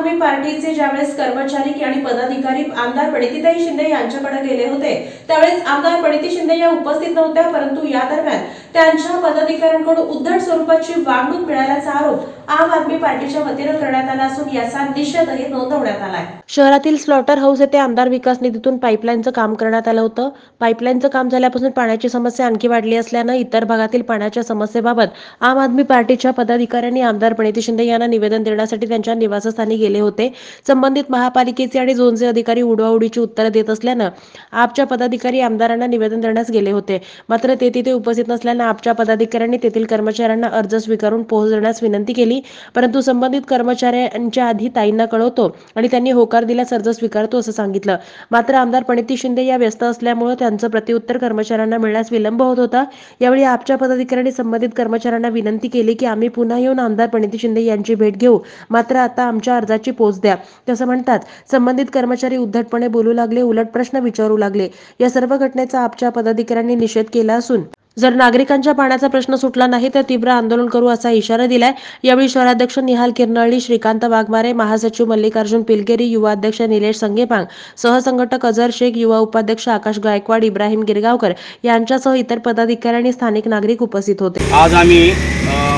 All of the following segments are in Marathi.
आदमी पार्टीचे ज्यावेळेस कर्मचारी आणि पदाधिकारी आमदार प्रणितीताई शिंदे यांच्याकडे गेले होते त्यावेळेस आमदार प्रणिती शिंदे या उपस्थित नव्हत्या, परंतु या दरम्यान त्यांच्या पदाधिकाऱ्यांकडून उद्धट स्वरूपाची वागणूक मिळाल्याचा आरोप आम आदमी पार्टीच्या वतीने करण्यात आला असून याचा निषेधही नोंदवण्यात आलाय। शहरातील स्लॉटर हाऊस येथे आमदार विकास निधीतून पाईपलाईनचं काम करण्यात आलं होतं। पाईपलाईनचं काम झाल्यापासून पाण्याची समस्या आणखी वाढली असल्यानं इतर भागातील पाण्याच्या समस्येबाबत आम आदमी पार्टीच्या पदाधिकाऱ्यांनी आमदार प्रणिती शिंदे यांना निवेदन देण्यासाठी त्यांच्या निवासस्थानी गेले होते। संबंधित महापालिकेचे आणि झोनचे अधिकारी उडवाउडीची उत्तरं देत असल्यानं आपच्या पदाधिकारी आमदारांना निवेदन देण्यास गेले होते, मात्र ते तिथे उपस्थित नसल्यानं आपच्या पदाधिकाऱ्यांनी तेथील कर्मचाऱ्यांना अर्ज स्वीकारून पोहोच देण्यास विनंती केली, परंतु संबंधित कर्मचाऱ्यांच्या आधी ताईंना कळवतो आणि त्यांनी होकार दिल्यास अर्ज स्वीकारतो असं सांगितलं। मात्र आमदार प्रणिती शिंदे या व्यस्त असल्यामुळे त्यांचं प्रत्युत्तर कर्मचाऱ्यांना मिळण्यास विलंब होत होता। यावेळी आपच्या पदाधिकाऱ्यांनी संबंधित कर्मचाऱ्यांना विनंती केली की आम्ही पुन्हा येऊन आमदार प्रणिती शिंदे यांची भेट घेऊ, मात्र आता आमच्या अर्जाची पोच द्या तसं म्हणतात संबंधित कर्मचारी उद्धटपणे बोलू लागले, उलट प्रश्न विचारू लागले। या सर्व घटनेचा आपच्या पदाधिकाऱ्यांनी निषेध केला असून जर नागरिकांच्या पाण्याचा प्रश्न सुटला नाही तर तीव्र आंदोलन करू असा इशारा दिलाय। यावेळी शहराध्यक्ष निहाल किर्नळी, श्रीकांत वाघमारे, महासचिव मल्लिकार्जुन पिलकेरी, युवा अध्यक्ष निलेश संगेपांग, सहसंघटक अजहर शेख, युवा उपाध्यक्ष आकाश गायकवाड, इब्राहिम गिरगावकर यांच्यासह इतर पदाधिकारी स्थानिक नागरिक उपस्थित होते। आज आम्ही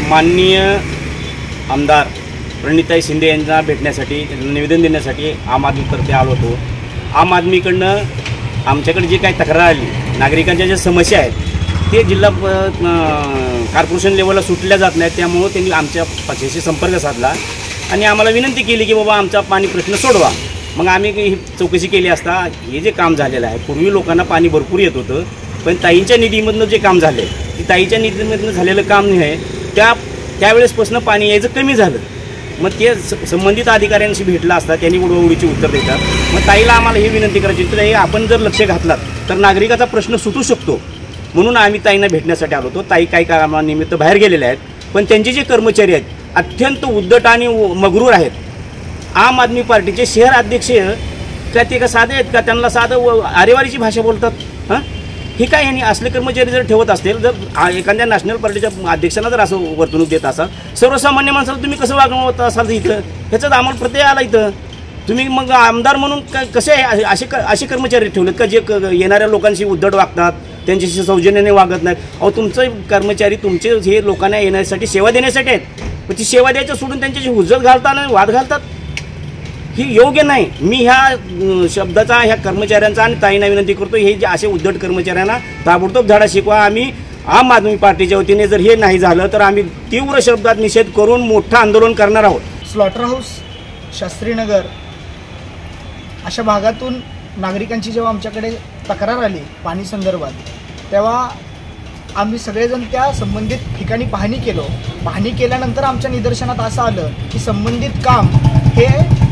माननीय आमदार प्रणितीताई शिंदे यांना भेटण्यासाठी निवेदन देण्यासाठी आम आदमीतर्फे आलो होतो। आम आदमीकडनं आमच्याकडे जी काही तक्रार आली, नागरिकांच्या ज्या समस्या आहेत ते जिल्हा कॉर्पोरेशन लेवलला सुटल्या जात नाहीत, त्यामुळे त्यांनी आमच्या पक्षाशी संपर्क साधला आणि आम्हाला विनंती केली की बाबा आमचा पाणी प्रश्न सोडवा। मग आम्ही ही चौकशी केली असता हे जे काम झालेलं आहे, पूर्वी लोकांना पाणी भरपूर येत होतं, पण ताईंच्या निधीमधनं जे काम झाले की ताईच्या निधीमधनं झालेलं काम नाही आहे, त्यावेळेसपासून पाणी यायचं कमी झालं। मग ते संबंधित अधिकाऱ्यांशी भेटला असता त्यांनी उडवाउडीची उत्तर देतात। मग ताईला आम्हाला ही विनंती करायची तर हे आपण जर लक्ष घातलात तर नागरिकाचा प्रश्न सुटू शकतो, म्हणून आम्ही ताईंना भेटण्यासाठी आलो होतो। ताई काही कामानिमित्त बाहेर गेलेल्या आहेत, पण त्यांचे जे कर्मचारी आहेत अत्यंत उद्धट आणि मगरूर आहेत। आम आदमी पार्टीचे शहर अध्यक्ष का ते का साधे आहेत का, त्यांना साधं आरेवारीची भाषा बोलतात? हे काय यांनी असले कर्मचारी जर ठेवत असतील, जर एखाद्या नॅशनल पार्टीच्या अध्यक्षांना जर असं वर्तणूक देत असाल, सर्वसामान्य माणसाला तुम्ही कसं वागवत असाल इथं? ह्याचाच आम्हाला प्रत्यय आला इथं। तुम्ही मग आमदार म्हणून कसे असे कर्मचारी ठेवलेत का जे येणाऱ्या लोकांशी उद्धट वागतात, त्यांच्याशी सौजन्याने वागत नाहीत? अहो, तुमचे कर्मचारी तुमचे हे लोकांना येण्यासाठी सेवा देण्यासाठी आहेत, पण ती सेवा द्यायचं सोडून त्यांच्याशी हुज्जत घालतात आणि वाद घालतात, ही योग्य नाही। मी ह्या शब्दाचा ह्या कर्मचाऱ्यांचा आणि ताईंना विनंती करतो, हे जे असे उद्धट कर्मचाऱ्यांना ताबडतोब धडा शिकवा। आम्ही आम आदमी पार्टीच्या वतीने जर हे नाही झालं तर आम्ही तीव्र शब्दात निषेध करून मोठं आंदोलन करणार आहोत। स्लॉटर हाऊस, शास्त्रीनगर अशा भागातून नागरिकांची जेव्हा आमच्याकडे तक्रार आली पाणी संदर्भात, तेव्हा आम्ही सगळेजण त्या संबंधित ठिकाणी पाहणी केलो। पाहणी केल्यानंतर आमच्या निदर्शनात असं आलं की संबंधित काम हे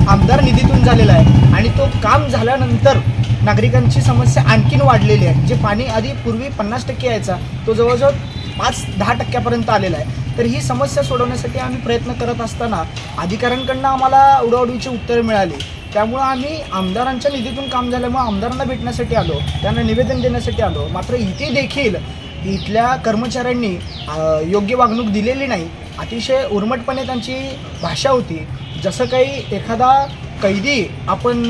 आमदार निधीतून झालेलं आहे आणि तो काम झाल्यानंतर नागरिकांची समस्या आणखीन वाढलेली आहे। जे पाणी आधी पूर्वी 50% यायचा तो जवळजवळ 5-10% आलेला आहे। तर ही समस्या सोडवण्यासाठी आम्ही प्रयत्न करत असताना अधिकाऱ्यांकडून आम्हाला उडवाउडवीची उत्तरं मिळाली, त्यामुळे आम्ही आमदारांच्या निधीतून काम झाल्यामुळे आमदारांना भेटण्यासाठी आलो, त्यांना निवेदन देण्यासाठी आलो। मात्र इथे देखील इथल्या कर्मचाऱ्यांनी योग्य वागणूक दिलेली नाही, अतिशय उर्मटपणे त्यांची भाषा होती। जसं काही एखादा कैदी आपण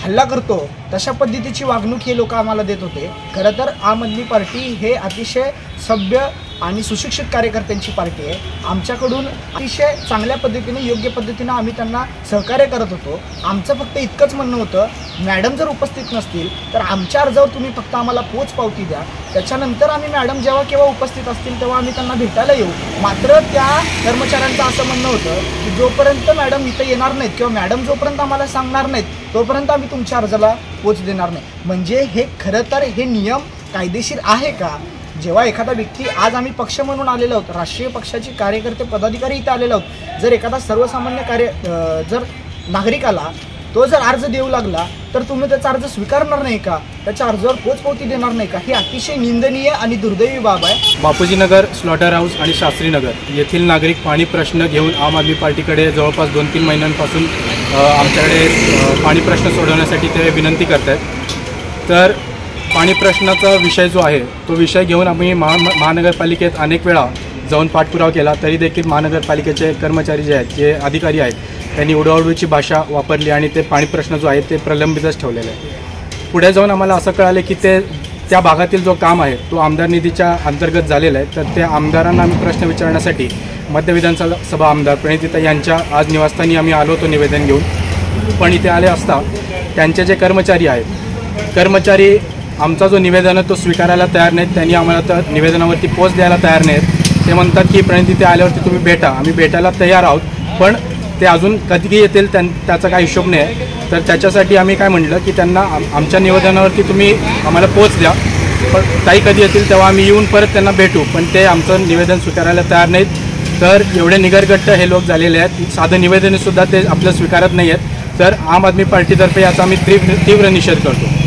हल्ला करतो तशा पद्धतीची वागणूक हे लोक आम्हाला देत होते। खरं तर आम आदमी पार्टी हे अतिशय सभ्य आणि सुशिक्षित कार्यकर्त्यांची पार्टी आहे। आमच्याकडून अतिशय चांगल्या पद्धतीने योग्य पद्धतीने आम्ही त्यांना सहकार्य करत होतो। आमचं फक्त इतकंच म्हणणं होतं, मॅडम जर उपस्थित नसतील तर आमच्या अर्जावर तुम्ही फक्त आम्हाला पोच पावती द्या, त्याच्यानंतर आम्ही मॅडम जेव्हा केव्हा उपस्थित असतील तेव्हा आम्ही त्यांना भेटायला येऊ। मात्र त्या कर्मचाऱ्यांचं असं म्हणणं होतं की जोपर्यंत मॅडम इथं येणार नाहीत किंवा मॅडम जोपर्यंत आम्हाला सांगणार नाहीत तोपर्यंत आम्ही तुमच्या अर्जाला पोच देणार नाही। म्हणजे हे खरं तर हे नियम कायदेशीर आहे का? जेव्हा एखादा व्यक्ती, आज आम्ही पक्ष म्हणून आलेलो आहोत, राष्ट्रीय पक्षाचे कार्यकर्ते पदाधिकारी इथे आलेलो आहोत, जर एखादा सर्वसामान्य जर नागरिकाला तो जर अर्ज देऊ लागला तर तुम्ही त्याचा अर्ज स्वीकारणार नाही का? त्याच्या अर्जावर पोचपावती देणार नाही का? ही अतिशय निंदनीय आणि दुर्दैवी बाब आहे। बापूजी नगर, स्लॉटर हाऊस आणि शास्त्रीनगर येथील नागरिक पाणी प्रश्न घेऊन आम आदमी पार्टीकडे जवळपास 2-3 महिन्यांपासून आमच्याकडे पाणी प्रश्न सोडवण्यासाठी ते विनंती करत आहेत। तर पाणी प्रश्नाचा विषय जो आहे तो विषय घेऊन आम्ही महानगरपालिकेत अनेक वेळा जाऊन पाठपुरावा केला, तरी देखील महानगरपालिकेचे कर्मचारी जे आहेत, जे अधिकारी आहेत, त्यांनी उडवाउडवीची भाषा वापरली आणि ते पाणी प्रश्न जो आहे ते प्रलंबितच ठेवलेला आहे। पुढे जाऊन आम्हाला असं कळालं की त्या भागातील जो काम आहे तो आमदार निधीच्या अंतर्गत झालेला आहे। तर त्या आमदारांना आम्ही प्रश्न विचारण्यासाठी मध्य विधानसभा आमदार प्रणितीताई यांच्या आज निवासस्थानी आम्ही आलो होतो निवेदन घेऊन। पण इथे आले असता त्यांचे जे कर्मचारी आहेत आमचा जो निवेदन आहे तो स्वीकारायला तयार नाहीत। त्यांनी आम्हाला तर निवेदनावरती पोच द्यायला तयार नाहीत। ते म्हणतात की प्रणितीताई आल्यावरती तुम्ही भेटा, आम्ही भेटायला तयार आहोत, पण ते अजून कधी येतील त्याचा काही हिशोब नाही आहे। तर त्याच्यासाठी आम्ही काय म्हटलं की त्यांना आमच्या निवेदनावरती तुम्ही आम्हाला पोच द्या, पण ताई कधी येतील तेव्हा आम्ही येऊन परत त्यांना भेटू, पण ते आमचं निवेदन स्वीकारायला तयार नाहीत। तर एवढे निगरगट्ट हे लोक झालेले आहेत, साधं निवेदनसुद्धा ते आपलं स्वीकारत नाही आहेत। तर आम आदमी पार्टीतर्फे याचा आम्ही तीव्र निषेध करतो।